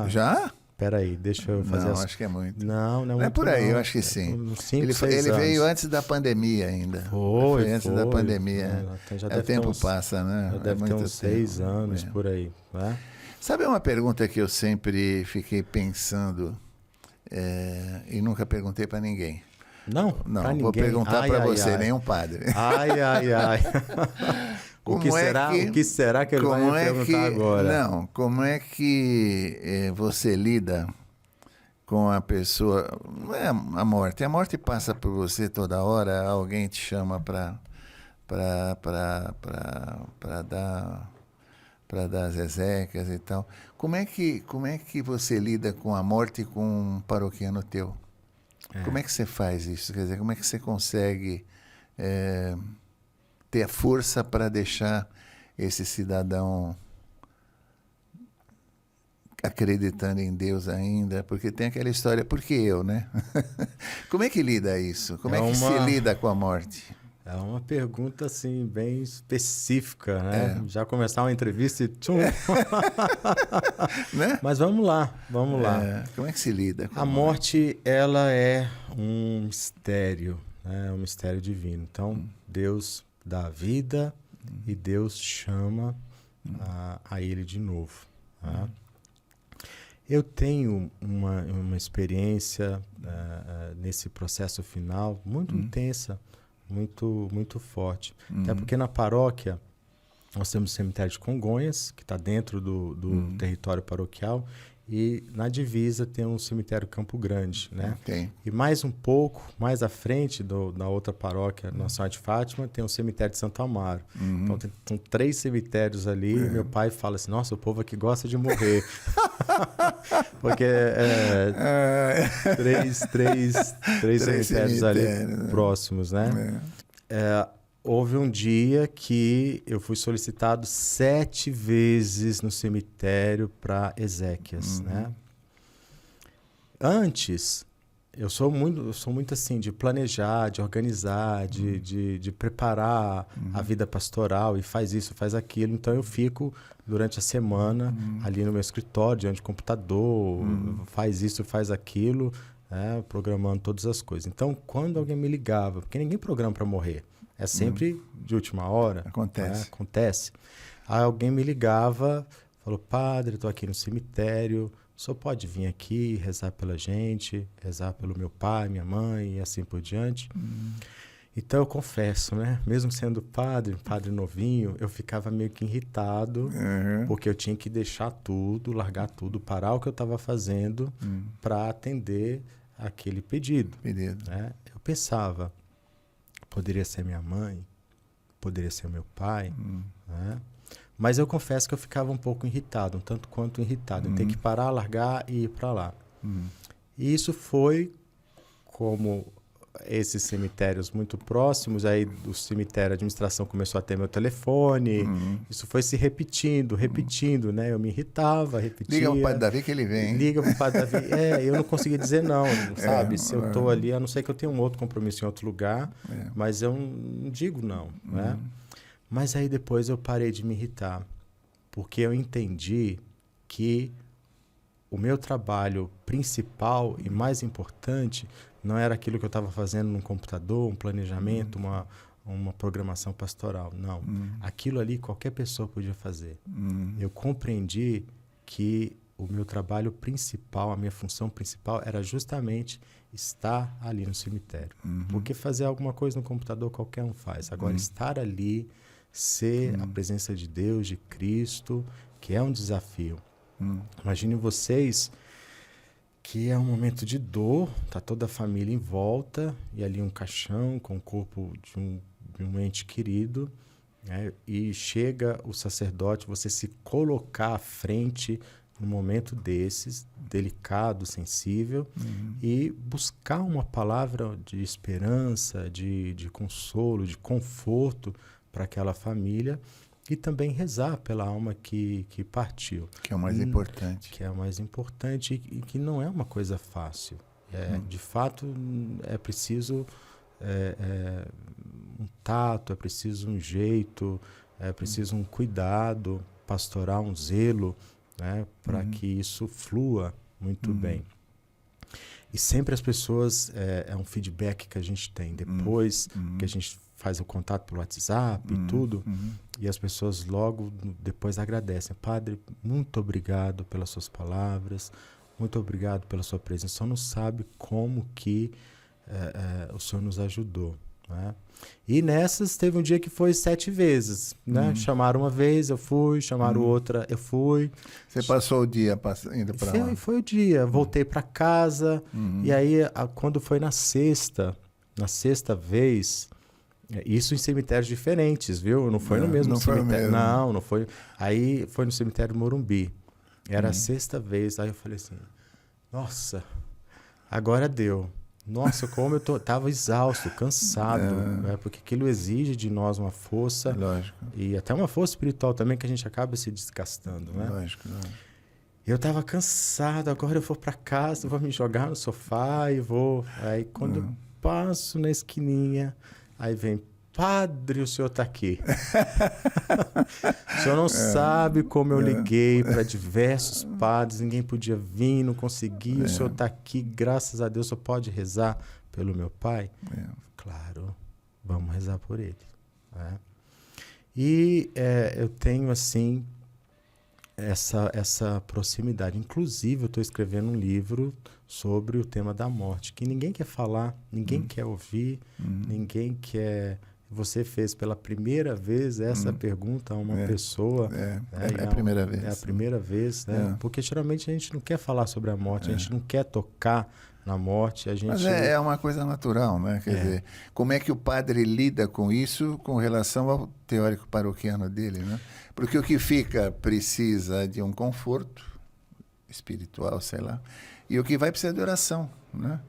[SPEAKER 1] Já?
[SPEAKER 2] Peraí, deixa eu fazer...
[SPEAKER 1] Não, acho que é muito.
[SPEAKER 2] Não é muito.
[SPEAKER 1] É por aí, eu acho que sim. Ele veio antes da pandemia ainda.
[SPEAKER 2] Foi
[SPEAKER 1] antes da pandemia. O tempo passa, né?
[SPEAKER 2] Já deve ter uns 6 anos, por aí. Né?
[SPEAKER 1] Sabe uma pergunta que eu sempre fiquei pensando e nunca perguntei para ninguém?
[SPEAKER 2] Não,
[SPEAKER 1] vou perguntar para você, nenhum padre.
[SPEAKER 2] Ai. O que será que ele vai me perguntar agora?
[SPEAKER 1] Não, como é que você lida com a pessoa... Não é a morte. A morte passa por você toda hora, alguém te chama para dar as exéquias e tal. Como é que você lida com a morte com um paroquiano teu? Como é que você faz isso? Quer dizer, como é que você consegue ter a força para deixar esse cidadão acreditando em Deus ainda? Porque tem aquela história, por que eu, né? Como é que lida isso? Como é que se lida com a morte?
[SPEAKER 2] É uma pergunta, assim, bem específica, né? Já começar uma entrevista e... Tchum.
[SPEAKER 1] Né?
[SPEAKER 2] Mas vamos lá.
[SPEAKER 1] Como é que se lida com
[SPEAKER 2] a morte? Ela é um mistério, né? Um mistério divino. Então, Deus dá a vida e Deus chama a ele de novo. Tá? Eu tenho uma experiência nesse processo final muito intensa, muito forte. Até porque na paróquia nós temos o cemitério de Congonhas, que está dentro do território paroquial, e na divisa tem um cemitério Campo Grande, né?
[SPEAKER 1] Okay.
[SPEAKER 2] E mais um pouco, mais à frente da outra paróquia, Nossa Senhora de Fátima, tem o cemitério de Santo Amaro. Então tem 3 cemitérios ali, e meu pai fala assim, nossa, o povo aqui gosta de morrer. Porque três cemitérios ali próximos, né? Houve um dia que eu fui solicitado 7 vezes no cemitério para exéquias, né? Antes, eu sou muito assim, de planejar, de organizar, de preparar a vida pastoral, e faz isso, faz aquilo. Então, eu fico durante a semana ali no meu escritório, diante do computador, faz isso, faz aquilo, né? Programando todas as coisas. Então, quando alguém me ligava, porque ninguém programa para morrer, é sempre de última hora.
[SPEAKER 1] Acontece.
[SPEAKER 2] Né? Acontece. Aí alguém me ligava, falou, padre, estou aqui no cemitério, o senhor pode vir aqui rezar pela gente, rezar pelo meu pai, minha mãe e assim por diante. Então eu confesso, né? Mesmo sendo padre novinho, eu ficava meio que irritado, porque eu tinha que deixar tudo, largar tudo, parar o que eu estava fazendo para atender aquele pedido. Né? Eu pensava, poderia ser minha mãe, poderia ser meu pai, né? Mas eu confesso que eu ficava um pouco irritado, um tanto quanto irritado, em ter que parar, largar e ir para lá. E isso foi, como esses cemitérios muito próximos, aí do cemitério a administração começou a ter meu telefone, isso foi se repetindo, né? Eu me irritava, repetia.
[SPEAKER 1] Liga pro Padre Davi que ele vem.
[SPEAKER 2] Liga pro Padre Davi. Eu não conseguia dizer não, sabe? Se eu tô ali, a não ser que eu tenha um outro compromisso em outro lugar, mas eu não digo não, né? Mas aí depois eu parei de me irritar, porque eu entendi que o meu trabalho principal e mais importante não era aquilo que eu estava fazendo num computador, um planejamento, uma programação pastoral. Não. Aquilo ali qualquer pessoa podia fazer. Eu compreendi que o meu trabalho principal, a minha função principal era justamente estar ali no cemitério. Porque fazer alguma coisa no computador qualquer um faz. Agora, estar ali, ser a presença de Deus, de Cristo, que é um desafio. Imagine vocês que é um momento de dor, tá toda a família em volta, e ali um caixão com o corpo de um ente querido, né? E chega o sacerdote, você se colocar à frente num momento desses, delicado, sensível, e buscar uma palavra de esperança, de consolo, de conforto para aquela família, e também rezar pela alma que partiu.
[SPEAKER 1] Que é o mais importante.
[SPEAKER 2] Que é o mais importante e que não é uma coisa fácil. De fato, é preciso um tato, é preciso um jeito, é preciso um cuidado pastoral, um zelo, né, para que isso flua muito bem. E sempre as pessoas, é um feedback que a gente tem. Depois que a gente faz o contato pelo WhatsApp e tudo, e as pessoas logo depois agradecem. Padre, muito obrigado pelas suas palavras, muito obrigado pela sua presença. Só não sabe como que o Senhor nos ajudou, né? E nessas teve um dia que foi 7 vezes, né? Chamaram uma vez, eu fui, chamaram outra, eu fui.
[SPEAKER 1] Você passou o dia indo para lá?
[SPEAKER 2] Foi o dia, voltei para casa, e aí quando foi na sexta vez, isso em cemitérios diferentes, viu? Não foi no mesmo cemitério. Não foi. Aí foi no cemitério Morumbi. Era a 6ª vez, aí eu falei assim, nossa, agora deu. Nossa, como eu tava exausto, cansado, né? Porque aquilo exige de nós uma força.
[SPEAKER 1] Lógico.
[SPEAKER 2] E até uma força espiritual também, que a gente acaba se desgastando, né?
[SPEAKER 1] Lógico.
[SPEAKER 2] Eu estava cansado, agora eu vou para casa, vou me jogar no sofá e vou... Aí quando eu passo na esquininha, aí vem, padre, o senhor está aqui. O senhor não sabe como eu liguei para diversos padres, ninguém podia vir, não consegui, o senhor está aqui, graças a Deus, o senhor pode rezar pelo meu pai? Claro, vamos rezar por ele. Né? E eu tenho, assim, essa proximidade. Inclusive, eu estou escrevendo um livro sobre o tema da morte, que ninguém quer falar, ninguém quer ouvir, ninguém quer... Você fez pela primeira vez essa pergunta a uma pessoa.
[SPEAKER 1] É a primeira vez.
[SPEAKER 2] É a primeira vez, né? Porque geralmente a gente não quer falar sobre a morte, a gente não quer tocar na morte.
[SPEAKER 1] Mas é uma coisa natural, né? Quer dizer, como é que o padre lida com isso com relação ao teórico paroquiano dele, né? Porque o que fica precisa de um conforto espiritual, sei lá, e o que vai precisa de oração, né?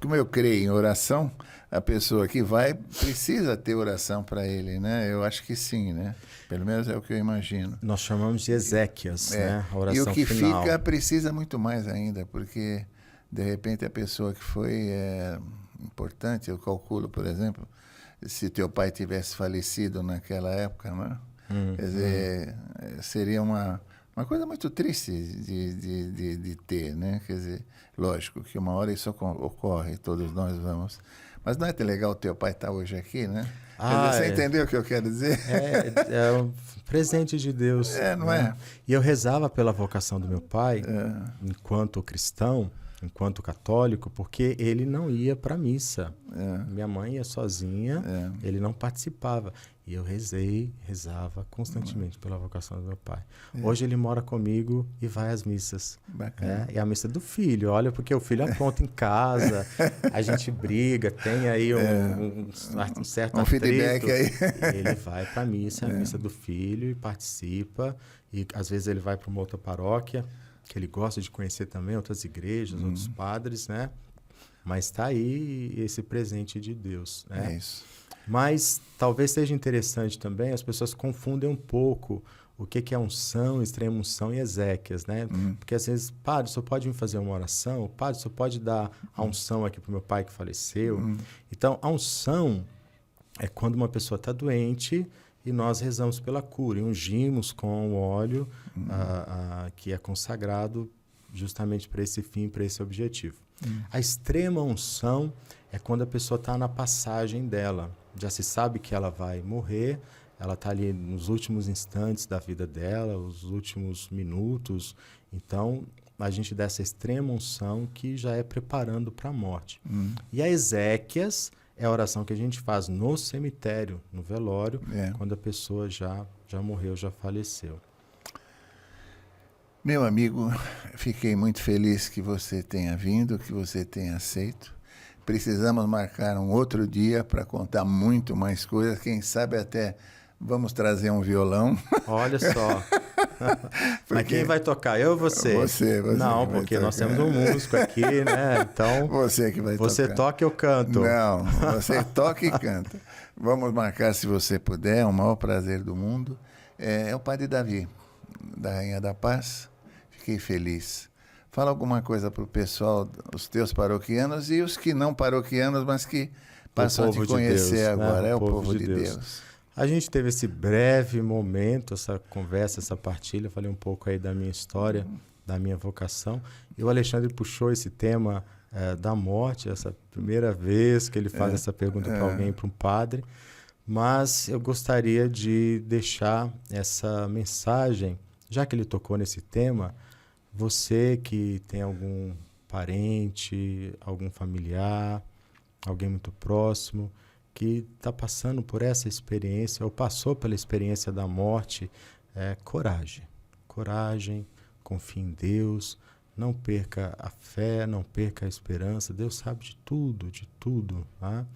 [SPEAKER 1] Como eu creio em oração, a pessoa que vai precisa ter oração para ele, né? Eu acho que sim, né? Pelo menos é o que eu imagino.
[SPEAKER 2] Nós chamamos de exéquias, né? A oração
[SPEAKER 1] e o que
[SPEAKER 2] final.
[SPEAKER 1] fica precisa muito mais ainda, porque de repente a pessoa que foi importante, eu calculo, por exemplo, se teu pai tivesse falecido naquela época, né? Quer dizer, seria uma coisa muito triste de ter, né? Quer dizer, lógico que uma hora isso ocorre, todos nós vamos. Mas não é tão legal o teu pai estar hoje aqui, né? Você entendeu o que eu quero dizer?
[SPEAKER 2] É um presente de Deus.
[SPEAKER 1] Não é?
[SPEAKER 2] E eu rezava pela vocação do meu pai, enquanto cristão, enquanto católico, porque ele não ia para a missa. Minha mãe ia sozinha, ele não participava. E eu rezava constantemente pela vocação do meu pai. Hoje ele mora comigo e vai às missas.
[SPEAKER 1] Bacana.
[SPEAKER 2] E a missa do filho, olha, porque o filho apronta em casa, a gente briga, tem aí um certo atrito.
[SPEAKER 1] Feedback aí.
[SPEAKER 2] Ele vai para a missa do filho e participa. E às vezes ele vai para uma outra paróquia, que ele gosta de conhecer também, outras igrejas, outros padres, né? Mas está aí esse presente de Deus, né?
[SPEAKER 1] É isso.
[SPEAKER 2] Mas talvez seja interessante também, as pessoas confundem um pouco o que é unção, extrema unção e exéquias, né? Porque às vezes, padre, o senhor pode me fazer uma oração? Padre, o senhor pode dar a unção aqui para o meu pai que faleceu? Então, a unção é quando uma pessoa está doente e nós rezamos pela cura e ungimos com o óleo que é consagrado justamente para esse fim, para esse objetivo. A extrema unção é quando a pessoa está na passagem dela. Já se sabe que ela vai morrer, ela está ali nos últimos instantes da vida dela, os últimos minutos. Então, a gente dá essa extrema unção que já é preparando para a morte. E a exéquias é a oração que a gente faz no cemitério, no velório, quando a pessoa já morreu, já faleceu.
[SPEAKER 1] Meu amigo, fiquei muito feliz que você tenha vindo, que você tenha aceito. Precisamos marcar um outro dia para contar muito mais coisas. Quem sabe até vamos trazer um violão.
[SPEAKER 2] Olha só. Mas quem vai tocar? Eu ou você?
[SPEAKER 1] Você
[SPEAKER 2] não, porque nós temos um músico aqui, né? Então,
[SPEAKER 1] você que vai tocar.
[SPEAKER 2] Você toca e eu canto.
[SPEAKER 1] Não, você toca e canta. Vamos marcar, se você puder, é o maior prazer do mundo. É o Padre Davi, da Rainha da Paz. Fiquei feliz. Fala alguma coisa para o pessoal, os teus paroquianos e os que não paroquianos, mas que passam a te conhecer agora. É o povo de Deus.
[SPEAKER 2] A gente teve esse breve momento, essa conversa, essa partilha. Falei um pouco aí da minha história, da minha vocação. E o Alexandre puxou esse tema da morte, essa primeira vez que ele faz essa pergunta para alguém, para um padre. Mas eu gostaria de deixar essa mensagem, já que ele tocou nesse tema. Você que tem algum parente, algum familiar, alguém muito próximo, que está passando por essa experiência ou passou pela experiência da morte, coragem. Coragem, confie em Deus, não perca a fé, não perca a esperança. Deus sabe de tudo. Tá?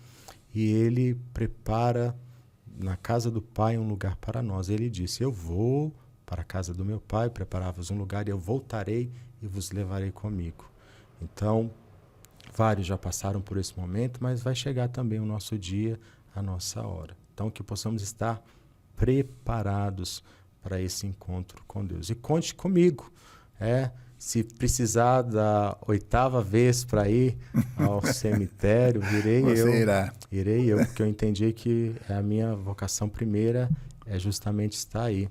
[SPEAKER 2] E Ele prepara na casa do Pai um lugar para nós. Ele disse, eu vou para a casa do meu Pai, preparar-vos um lugar, e eu voltarei e vos levarei comigo. Então, vários já passaram por esse momento, mas vai chegar também o nosso dia, a nossa hora. Então, que possamos estar preparados para esse encontro com Deus. E conte comigo. Se precisar da 8ª vez para ir ao cemitério, irei eu, porque eu entendi que a minha vocação primeira é justamente estar aí.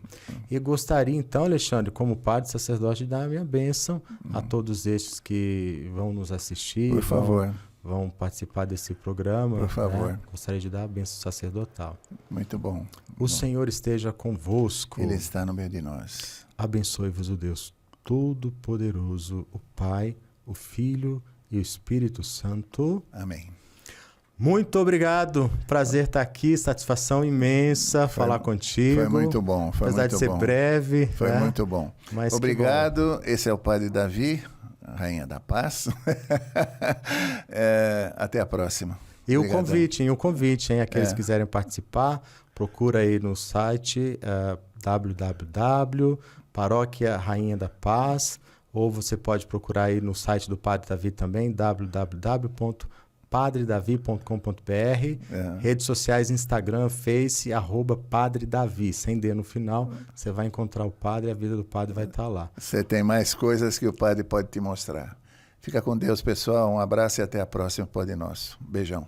[SPEAKER 2] E gostaria então, Alexandre, como padre sacerdote, de dar a minha bênção a todos estes que vão nos assistir.
[SPEAKER 1] Por favor.
[SPEAKER 2] Vão participar desse programa.
[SPEAKER 1] Por favor.
[SPEAKER 2] Né? Gostaria de dar a bênção sacerdotal.
[SPEAKER 1] Muito bom.
[SPEAKER 2] O Senhor esteja convosco.
[SPEAKER 1] Ele está no meio de nós.
[SPEAKER 2] Abençoe-vos o Deus Todo-Poderoso, o Pai, o Filho e o Espírito Santo.
[SPEAKER 1] Amém.
[SPEAKER 2] Muito obrigado. Prazer estar aqui. Satisfação imensa falar contigo.
[SPEAKER 1] Foi muito bom.
[SPEAKER 2] Apesar de ser breve.
[SPEAKER 1] Foi muito bom.
[SPEAKER 2] Mas
[SPEAKER 1] obrigado. Esse é o Padre Davi, Rainha da Paz. Até a próxima.
[SPEAKER 2] E o convite, hein? Aqueles que quiserem participar, procura aí no site www.Paróquia Rainha da Paz, ou você pode procurar aí no site do Padre Davi também, www.padredavi.com.br, redes sociais, Instagram, Face, @Padre Davi, sem D no final, você vai encontrar o padre e a vida do padre vai estar lá.
[SPEAKER 1] Você tem mais coisas que o padre pode te mostrar. Fica com Deus, pessoal. Um abraço e até a próxima, Padre Nosso. Beijão.